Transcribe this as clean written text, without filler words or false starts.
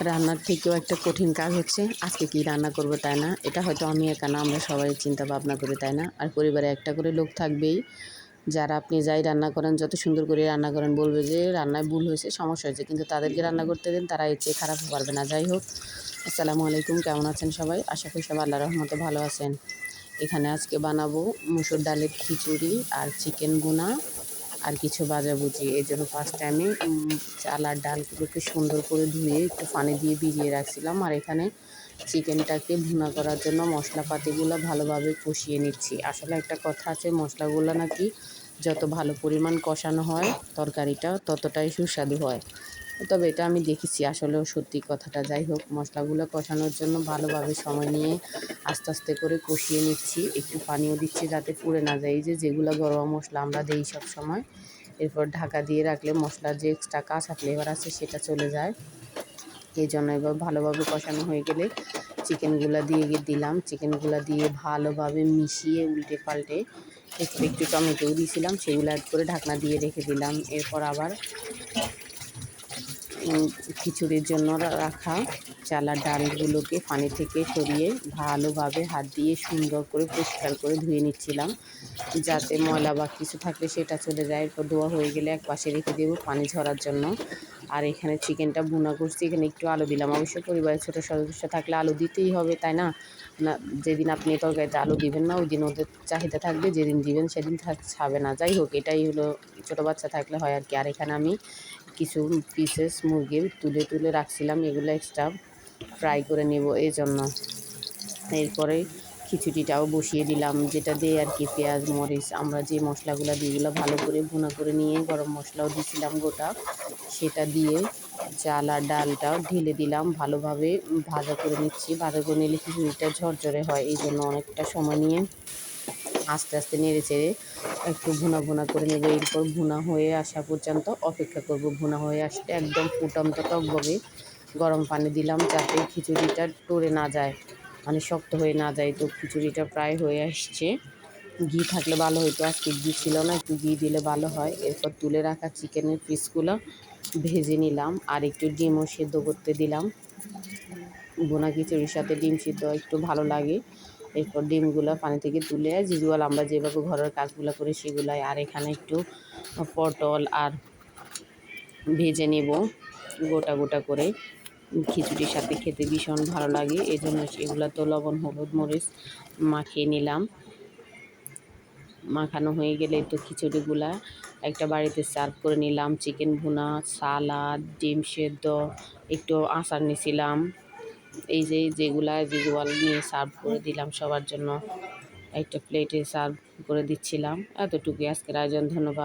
রান্নার থেকেও একটা কঠিন কাজ হচ্ছে আজকে কি রান্না করব, তাই না? এটা হয়তো আমি একা না, আমরা সবাই চিন্তা ভাবনা করি, তাই না? আর পরিবারে একটা করে লোক থাকবেই যারা আপনি যাই রান্না করেন, যত সুন্দর করে রান্না করেন, বলবে যে রান্নায় ভুল হয়েছে, সমস্যা হয়েছে, কিন্তু তাদেরকে রান্না করতে দিন, তারা এর চেয়ে খারাপ পারবে না। যাই হোক, আসসালামু আলাইকুম, কেমন আছেন সবাই? আশা করি সবাই আল্লাহর রহমতে ভালো আছেন। এখানে আজকে বানাবো মুসুর ডালের খিচুড়ি আর চিকেন ভুনা আর কিছু ভাজাভুজি। এই জন্য ফার্স্টে আমি চাল আর ডালগুলোকে সুন্দর করে ধুয়ে একটু পানি দিয়ে ভিজিয়ে রাখছিলাম, আর এখানে চিকেনটাকে ভুনা করার জন্য মশলাপাতিগুলো ভালোভাবে কষিয়ে নিচ্ছি। আসলে একটা কথা আছে, মশলাগুলো নাকি যত ভালো পরিমাণ কষানো হয় তরকারিটা ততটাই সুস্বাদু হয়। তবে এটা আমি দেখেছি, আসলেও সত্যি কথাটা। যাই হোক, মশলাগুলো কষানোর জন্য ভালোভাবে সময় নিয়ে আস্তে আস্তে করে কষিয়ে নিচ্ছি। একটু পানিও দিচ্ছি যাতে পুড়ে না যায়, এই যেগুলো গরম মশলা আমরা দিই সব সময়। এরপর ঢাকা দিয়ে রাখলে মশলার যে এক্সট্রা কাঁচা ফ্লেভার আছে সেটা চলে যায়। এই জন্য এবার ভালোভাবে কষানো হয়ে গেলে চিকেনগুলো দিয়ে দিলাম। চিকেনগুলো দিয়ে ভালোভাবে মিশিয়ে উল্টে পাল্টে একটু একটু টমেটোও দিয়েছিলাম, সেগুলো অ্যাড করে ঢাকনা দিয়ে রেখে দিলাম। এরপর আবার খিচুড়ির জন্য রাখা চাল আর ডালগুলোকে পানি থেকে সরিয়ে ভালোভাবে হাত দিয়ে সুন্দর করে পরিষ্কার করে ধুয়ে নিচ্ছিলাম, যাতে ময়লা বা কিছু থাকলে সেটা চলে যায়। এরপর ধোয়া হয়ে গেলে এক পাশে রেখে দেবো পানি ঝরার জন্য। আর এখানে চিকেনটা ভুনা করছি, এখানে একটু আলু দিলাম। অবশ্যই পরিবারের ছোটো সদস্য থাকলে আলু দিতেই হবে, তাই না? না, যেদিন আপনি তরকারিতে আলু দিবেন না ওই দিন ওদের চাহিদা থাকবে, যেদিন দিবেন সেদিন খাবে না। যাই হোক, এটাই হলো ছোটো বাচ্চা থাকলে হয় আর কি। আর এখানে আমি কিছু পিসেস মুরগির তুলে তুলে রাখছিলাম, এগুলো এক্সট্রা ফ্রাই করে নেব এই জন্য। এরপরে খিচুড়িটাও বসিয়ে দিলাম, যেটা দিয়ে আর কি পেঁয়াজ মরিচ আমরা যে মশলাগুলো দিই এগুলো ভালো করে ভুনা করে নিয়ে গরম মশলাও দিয়েছিলাম গোটা, সেটা দিয়ে চাল আর ডালটাও ঢেলে দিলাম। ভালোভাবে ভাজা করে নিচ্ছি, ভাজা করে নিলে খিচুড়িটা ঝরঝরে হয়, এই জন্য অনেকটা সময় নিয়ে আস্তে আস্তে নেড়ে চেড়ে একটু ভুনা ভুনা করে নেব। এরপর ভুনা হয়ে আসা পর্যন্ত অপেক্ষা করব। ভুনা হয়ে আসতে একদম ফুটন্ত টকবগে গরম পানি দিলাম, যাতে খিচুড়িটা টরে না যায়, মানে শক্ত হয়ে না যায়। তো খিচুড়িটা প্রায় হয়ে আসছে। ঘি থাকলে ভালো হতো, আজকে ঘি ছিল না, একটু ঘি দিলে ভালো হয়। এরপর তুলে রাখা চিকেনের পিসগুলো ভেজে নিলাম, আর একটু ডিমও সেদ্ধ করতে দিলাম। ভুনা খিচুড়ির সাথে ডিম সিদ্ধ একটু ভালো লাগে। এরপর ডিমগুলো পানি থেকে তুলে জিজুয়াল আমরা যেভাবে ঘরের কাজগুলো করি সেগুলাই। আর এখানে একটু পটল আর ভেজে নেব গোটা গোটা করে, খিচুড়ির সাথে খেতে ভীষণ ভালো লাগে, এই জন্য সেগুলো তো লবণ হলুদ মরিচ মাখিয়ে নিলাম। মাখানো হয়ে গেলে তো খিচুড়িগুলা একটা বাড়িতে সার্ভ করে নিলাম। চিকেন ভুনা, সালাদ, ডিম সেদ্ধ, একটু আচার নিয়েছিলাম, এই যেগুলা জিজুয়াল নিয়ে সার্ভ করে দিলাম সবার জন্য। একটা প্লেটে সার্ভ করে দিচ্ছিলাম। এতটুকুই আজকের আয়োজন। ধন্যবাদ।